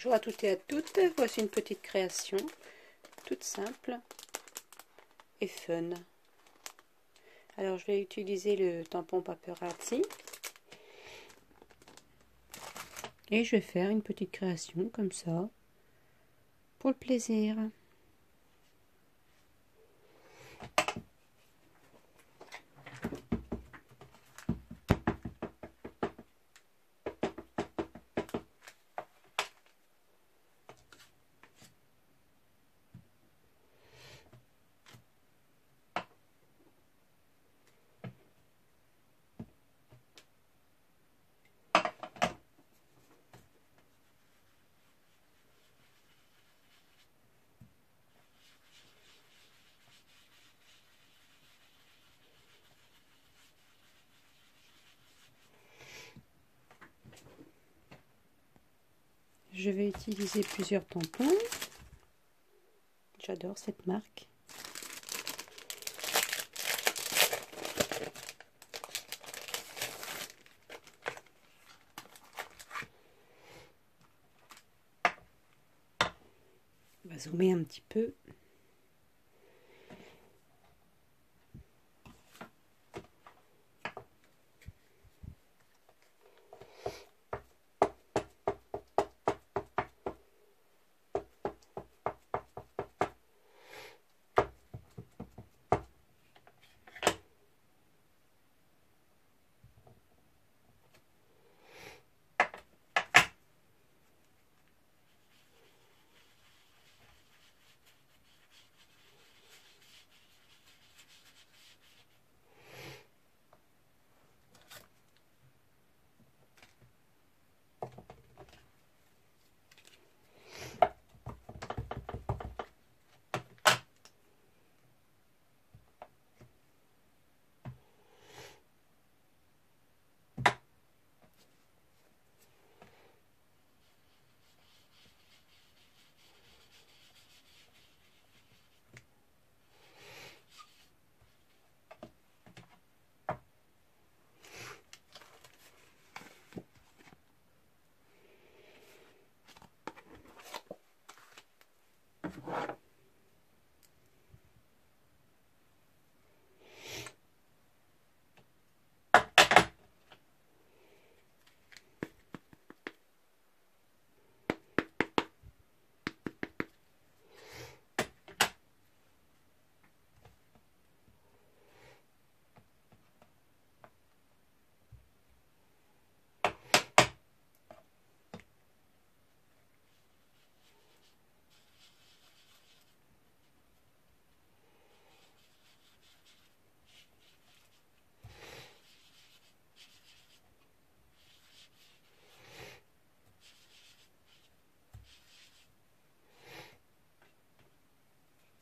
Bonjour à toutes et à toutes, voici une petite création, toute simple et fun. Alors je vais utiliser le tampon Paparazzi et je vais faire une petite création comme ça, pour le plaisir. Je vais utiliser plusieurs tampons. J'adore cette marque. On va zoomer un petit peu.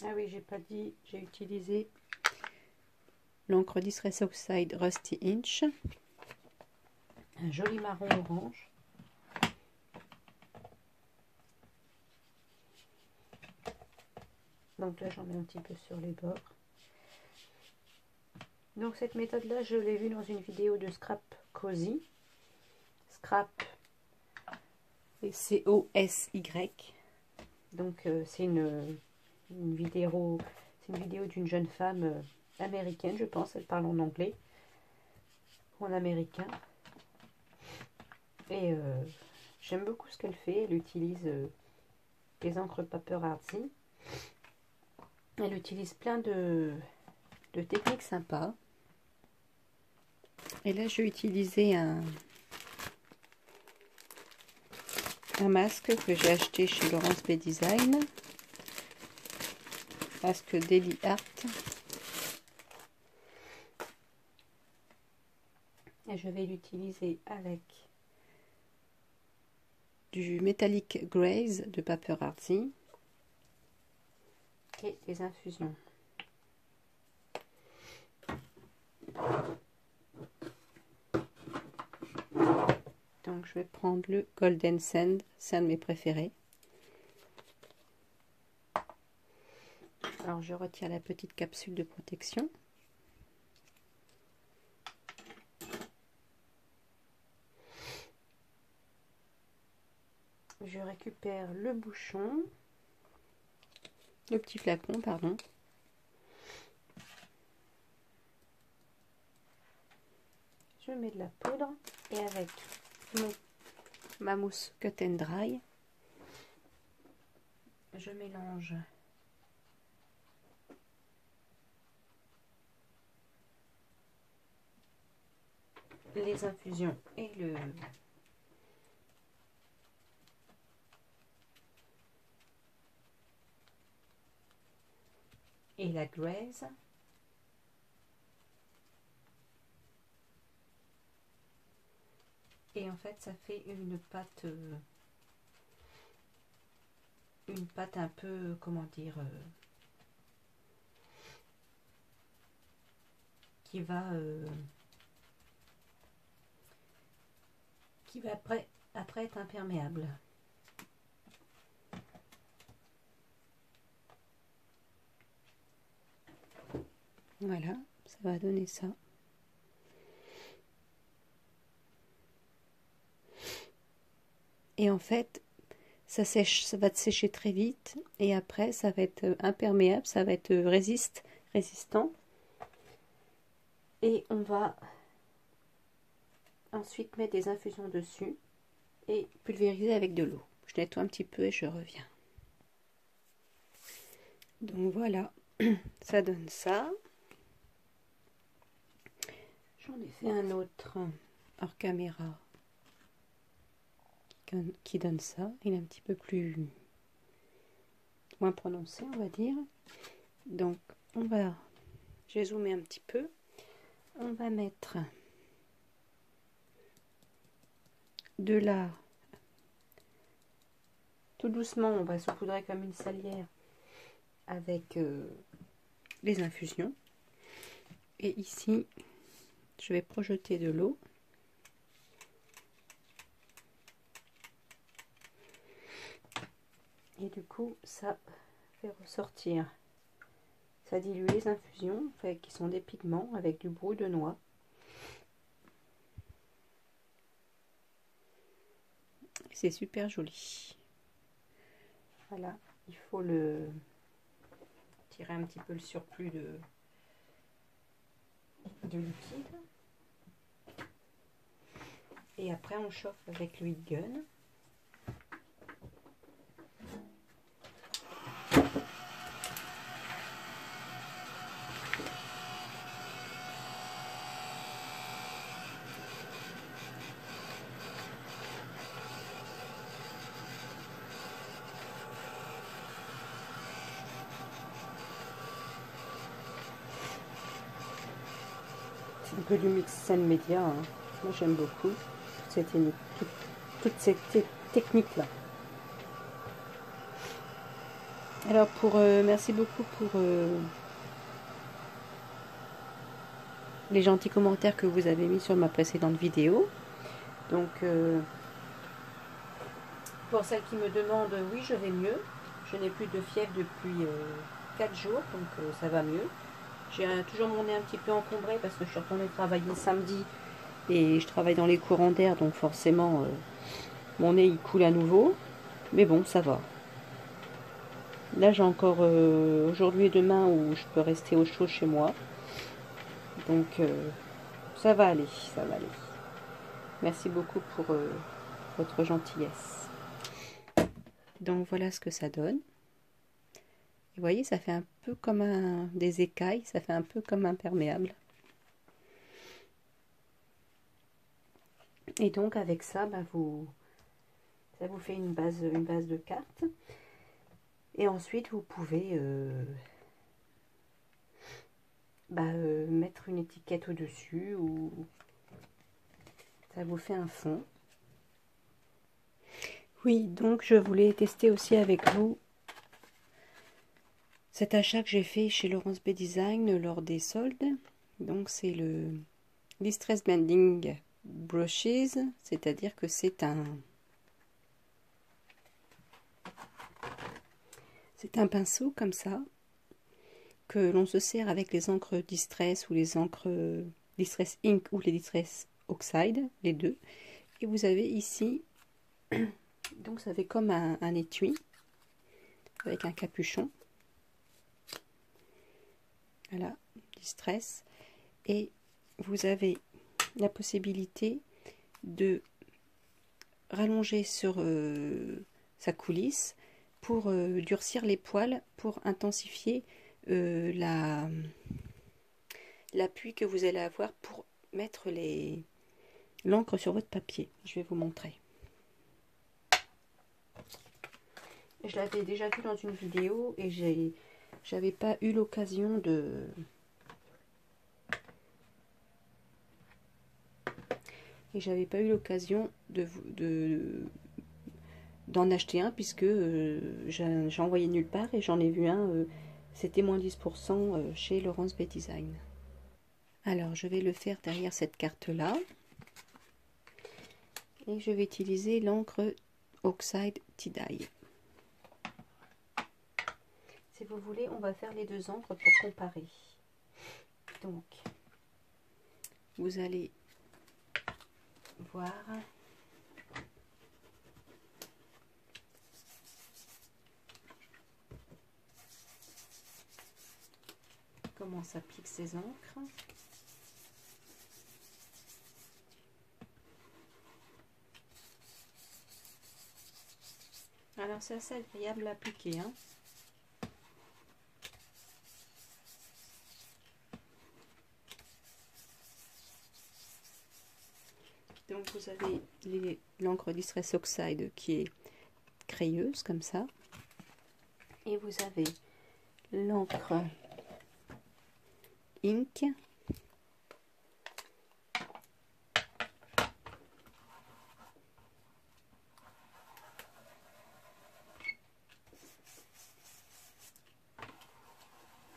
Ah oui, j'ai pas dit, j'ai utilisé l'encre Distress Oxide Rusty Inch, un joli marron orange. Donc là, j'en mets un petit peu sur les bords. Donc cette méthode-là, je l'ai vue dans une vidéo de Scrap Cozy. Scrap, C-O-S-Y. Donc c'est une vidéo d'une jeune femme américaine, je pense. Elle parle en anglais ou en américain. Et j'aime beaucoup ce qu'elle fait. Elle utilise des encres Paparazzi. Elle utilise plein de techniques sympas. Et là, je vais utiliser un masque que j'ai acheté chez Laurence B Design. Masque Daily Art. Et je vais l'utiliser avec du Metallic Graze de Paparazzi et des infusions. Donc je vais prendre le Golden Sand, c'est un de mes préférés. Alors je retire la petite capsule de protection. je récupère le bouchon, le petit flacon, pardon. Je mets de la poudre et avec ma mousse Cut and Dry, je mélange les infusions et la glaise. Et en fait, ça fait une pâte un peu, comment dire, qui va après être imperméable. Voilà, ça va donner ça. Et en fait, ça sèche, ça va sécher très vite et après ça va être imperméable, ça va être résistant. Et on va ensuite mettre des infusions dessus et pulvériser avec de l'eau. Je nettoie un petit peu et je reviens. Donc voilà, ça donne ça. J'en ai fait un autre hors caméra qui donne ça. Il est un petit peu moins prononcé, on va dire. Donc j'ai zoomé un petit peu. On va mettre de là, tout doucement, on va saupoudrer comme une salière avec les infusions. Et ici, je vais projeter de l'eau. Et du coup, ça fait ressortir, ça dilue les infusions, qui sont des pigments avec du brou de noix. C'est super joli. Voilà, il faut tirer un petit peu le surplus de liquide. Et après, on chauffe avec l'huile gun. C'est un peu du mix scène média, hein. Moi j'aime beaucoup toutes ces techniques là. Alors merci beaucoup pour les gentils commentaires que vous avez mis sur ma précédente vidéo. Donc pour celles qui me demandent, oui, je vais mieux. Je n'ai plus de fièvre depuis 4 jours, donc ça va mieux. J'ai toujours mon nez un petit peu encombré parce que je suis retournée travailler samedi et je travaille dans les courants d'air, donc forcément mon nez il coule à nouveau. Mais bon, ça va. Là j'ai encore aujourd'hui et demain où je peux rester au chaud chez moi. Donc ça va aller, ça va aller. Merci beaucoup pour votre gentillesse. Donc voilà ce que ça donne. Vous voyez, ça fait un peu comme des écailles, ça fait un peu comme imperméable. Et donc avec ça, ça vous fait une base de carte. Et ensuite vous pouvez mettre une étiquette au-dessus ou ça vous fait un fond. Oui, donc je voulais tester aussi avec vous cet achat que j'ai fait chez Laurence B Design lors des soldes. Donc c'est le Distress Blending Brushes, c'est-à-dire que c'est un pinceau comme ça que l'on se sert avec les encres Distress ou les encres Distress Ink ou les Distress Oxide, les deux. Et vous avez ici Donc ça fait comme un étui avec un capuchon. Voilà, Distress. Et vous avez la possibilité de rallonger sur sa coulisse pour durcir les poils, pour intensifier l'appui que vous allez avoir pour mettre l'encre sur votre papier. Je vais vous montrer. Je l'avais déjà vu dans une vidéo et j'avais pas eu l'occasion d'en acheter un, puisque j'ai envoyé nulle part et j'en ai vu un, c'était moins 10% chez Laurence Bay Design. Alors je vais le faire derrière cette carte là et je vais utiliser l'encre Oxide Tie-Dye. Si vous voulez, on va faire les deux encres pour comparer. Donc vous allez voir comment s'appliquent ces encres. Alors c'est assez agréable à appliquer, hein. Donc vous avez l'encre Distress Oxide qui est crayeuse comme ça. Et vous avez l'encre Ink.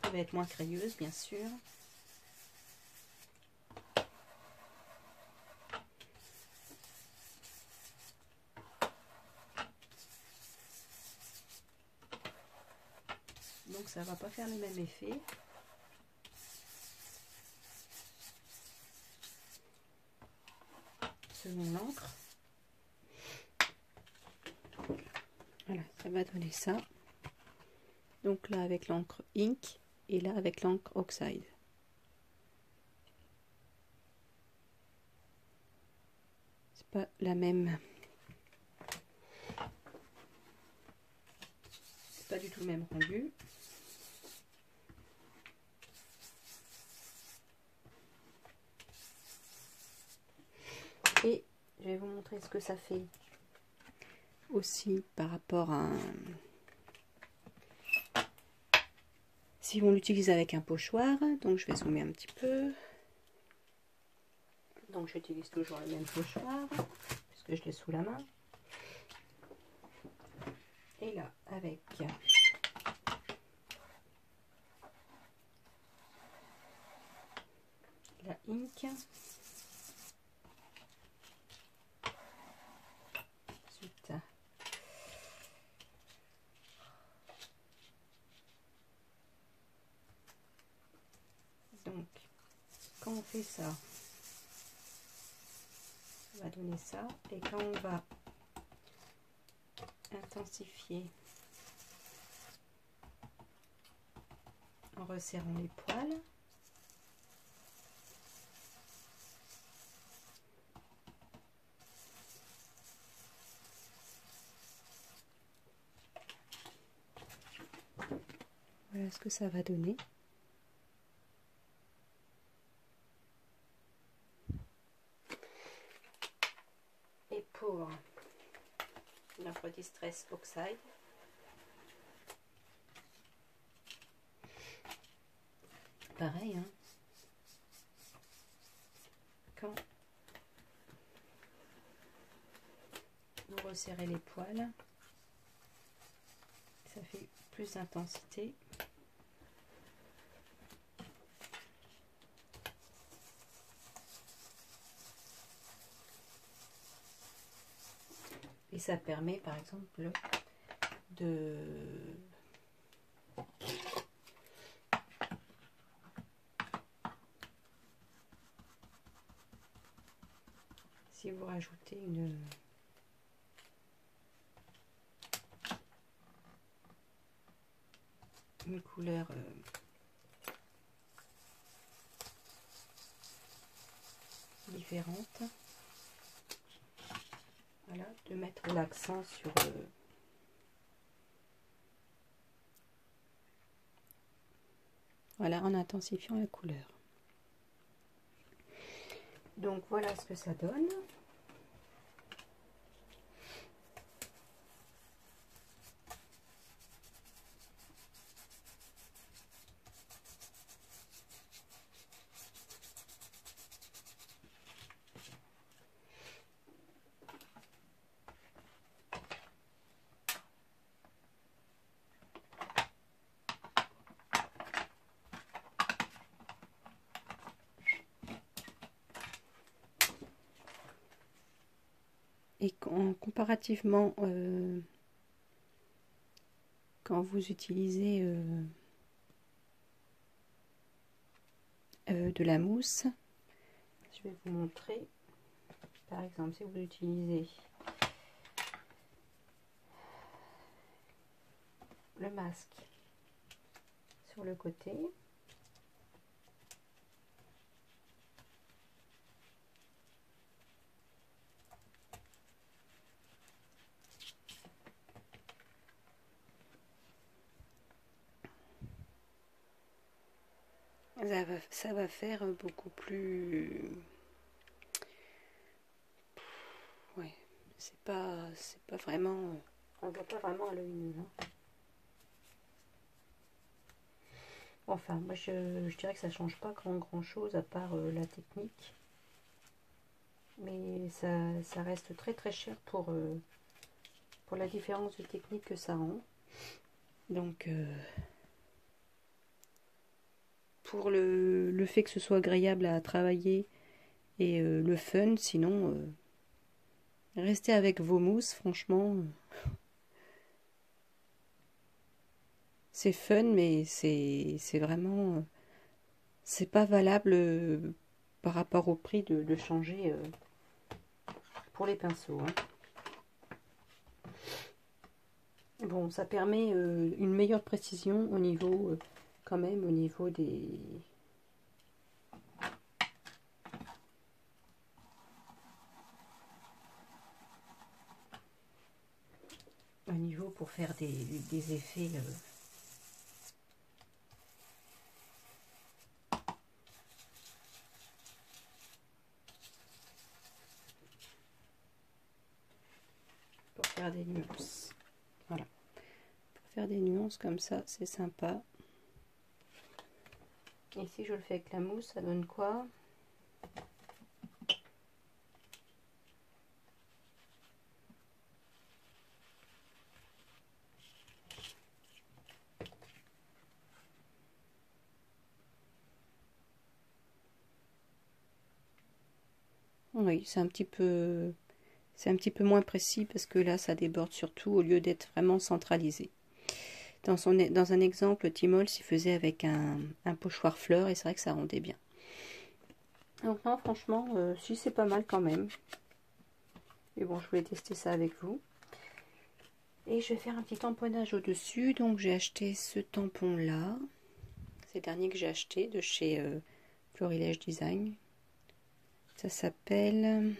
Ça va être moins crayeuse, bien sûr. Donc ça va pas faire le même effet. Selon l'encre. Voilà, ça va donner ça. Donc là avec l'encre Ink et là avec l'encre Oxide. C'est pas la même. C'est pas du tout le même rendu. Et je vais vous montrer ce que ça fait aussi par rapport à si on l'utilise avec un pochoir. Donc je vais zoomer un petit peu. Donc j'utilise toujours le même pochoir puisque je l'ai sous la main. Et là avec la Ink. Ensuite donc quand on fait ça, on va donner ça, et quand on va intensifier en resserrant les poils, voilà ce que ça va donner. Et pour notre Distress Oxide, pareil, hein. Quand vous resserrez les poils, ça fait plus d'intensité. Et ça permet par exemple de si vous rajoutez une couleur différente. Voilà, de mettre l'accent sur voilà, en intensifiant la couleur. Donc voilà ce que ça donne. Et comparativement, quand vous utilisez de la mousse, je vais vous montrer. Par exemple, si vous utilisez le masque sur le côté, ça va faire beaucoup plus... Ouais, c'est pas vraiment... On voit pas vraiment à l'œil nu. Hein. Enfin, moi je dirais que ça change pas grand chose à part la technique. Mais ça reste très cher pour la différence de technique que ça rend. Donc... pour le fait que ce soit agréable à travailler et le fun, sinon restez avec vos mousses, franchement c'est fun, mais c'est vraiment c'est pas valable par rapport au prix de changer pour les pinceaux. Hein. Bon, ça permet une meilleure précision au niveau quand même au niveau des pour faire des effets pour faire des nuances. Voilà. Pour faire des nuances comme ça, c'est sympa. Et si je le fais avec la mousse, ça donne quoi? Oui, c'est un petit peu moins précis parce que là, ça déborde surtout au lieu d'être vraiment centralisé. Dans un exemple, Timols, il faisait avec un pochoir fleur et c'est vrai que ça rendait bien. Donc non, franchement, si c'est pas mal quand même. Mais bon, je voulais tester ça avec vous. Et je vais faire un petit tamponnage au-dessus. Donc j'ai acheté ce tampon-là. C'est le dernier que j'ai acheté de chez Florilège Design. Ça s'appelle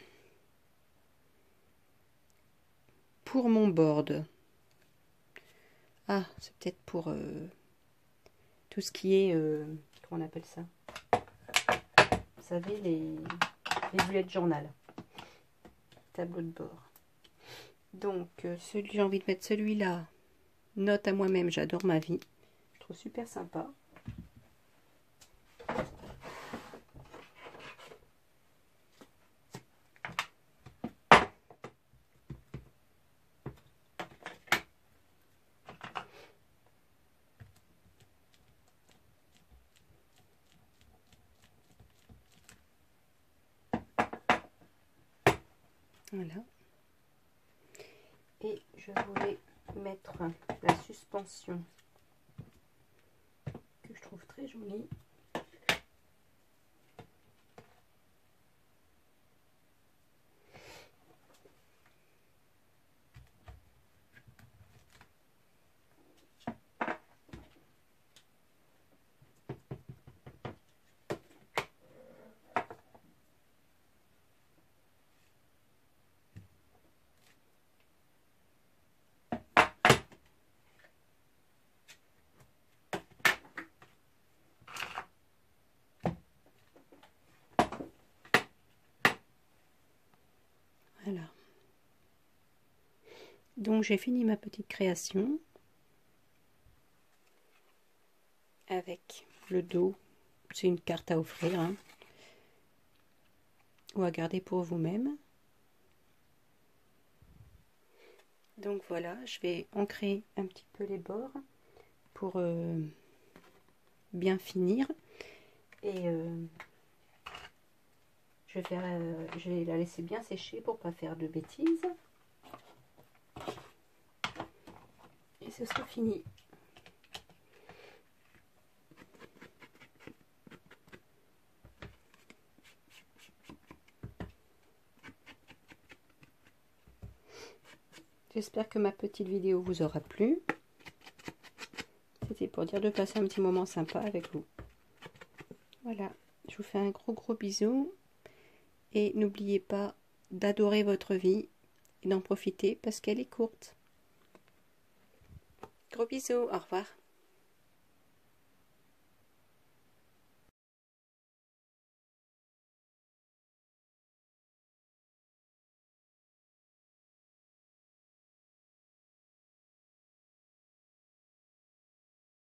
Pour mon board. Ah, c'est peut-être pour tout ce qui est... comment on appelle ça? Vous savez, les bullet journal. Tableau de bord. Donc, j'ai envie de mettre celui-là. Note à moi-même, j'adore ma vie. Je trouve super sympa. Voilà. Et je voulais mettre la suspension que je trouve très jolie. Donc j'ai fini ma petite création avec le dos. C'est une carte à offrir hein, ou à garder pour vous-même. Donc voilà, je vais ancrer un petit peu les bords pour bien finir. Et je vais la laisser bien sécher pour pas faire de bêtises. Et ce sera fini. J'espère que ma petite vidéo vous aura plu. C'était pour dire de passer un petit moment sympa avec vous. Voilà, je vous fais un gros bisou. Et n'oubliez pas d'adorer votre vie et d'en profiter parce qu'elle est courte. Gros bisous, au revoir.